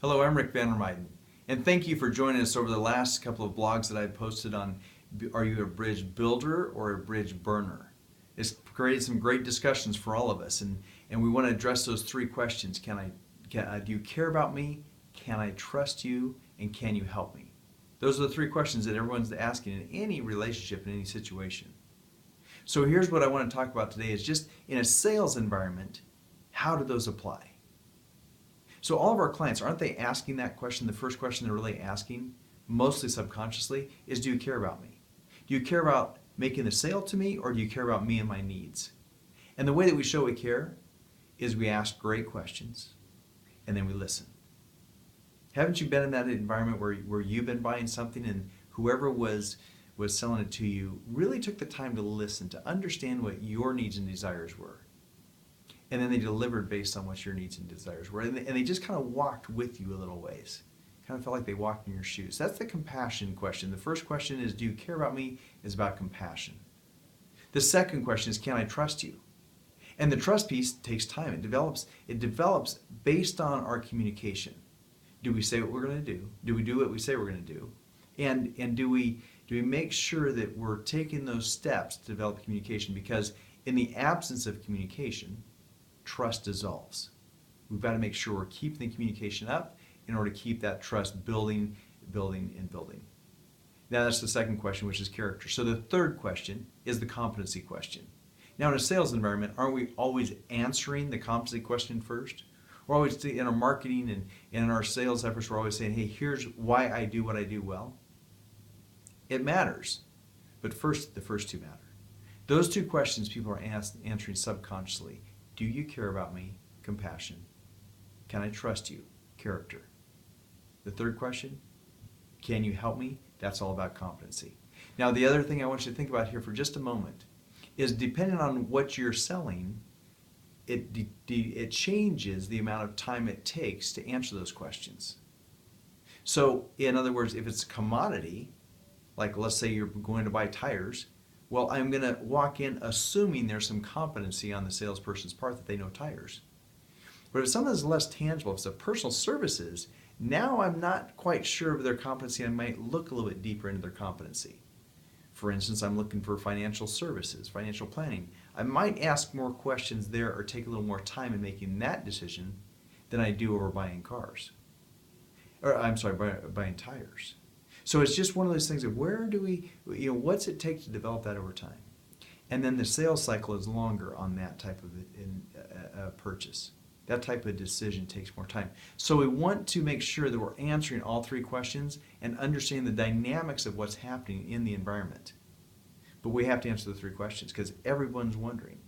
Hello, I'm Rick Van der Meiden, and thank you for joining us over the last couple of blogs that I've posted on are you a bridge builder or a bridge burner? It's created some great discussions for all of us, and we want to address those three questions. Do you care about me? Can I trust you? And can you help me? Those are the three questions that everyone's asking in any relationship, in any situation. So here's what I want to talk about today is just in a sales environment, how do those apply? So all of our clients, aren't they asking that question? The first question they're really asking, mostly subconsciously, is do you care about me? Do you care about making the sale to me, or do you care about me and my needs? And the way that we show we care is we ask great questions and then we listen. Haven't you been in that environment where you've been buying something and whoever was selling it to you really took the time to listen, to understand what your needs and desires were? And then they delivered based on what your needs and desires were. And they just kind of walked with you a little ways. Kind of felt like they walked in your shoes. That's the compassion question. The first question is, do you care about me? Is about compassion. The second question is, can I trust you? And the trust piece takes time. It develops based on our communication. Do we say what we're going to do? Do we do what we say we're going to do? And do we make sure that we're taking those steps to develop communication? Because in the absence of communication, trust dissolves. We've got to make sure we're keeping the communication up in order to keep that trust building, and building. Now that's the second question, which is character. So the third question is the competency question. Now in a sales environment, aren't we always answering the competency question first? We're always, in our marketing and in our sales efforts, we're always saying, hey, here's why I do what I do well. It matters, but first, the first two matter. Those two questions people are answering subconsciously. Do you care about me? Compassion. Can I trust you? Character. The third question, can you help me? That's all about competency. Now the other thing I want you to think about here for just a moment is depending on what you're selling, it changes the amount of time it takes to answer those questions. So in other words, if it's a commodity, like let's say you're going to buy tires, well, I'm going to walk in assuming there's some competency on the salesperson's part that they know tires. But if something is less tangible, if it's a personal services, now I'm not quite sure of their competency. I might look a little bit deeper into their competency. For instance, I'm looking for financial services, financial planning. I might ask more questions there or take a little more time in making that decision than I do over buying cars. Or I'm sorry, buying tires. So it's just one of those things of where do we, what's it take to develop that over time? And then the sales cycle is longer on that type of purchase. That type of decision takes more time. So we want to make sure that we're answering all three questions and understanding the dynamics of what's happening in the environment. But we have to answer the three questions because everyone's wondering,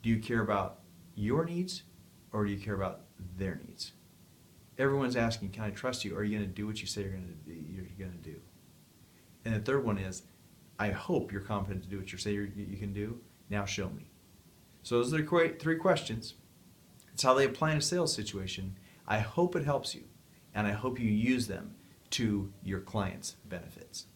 do you care about your needs or do you care about their needs? Everyone's asking, can I trust you? Or are you going to do what you say you're going to do? And the third one is, I hope you're competent to do what you say you can do. Now show me. So those are the three questions. It's how they apply in a sales situation. I hope it helps you, and I hope you use them to your clients' benefits.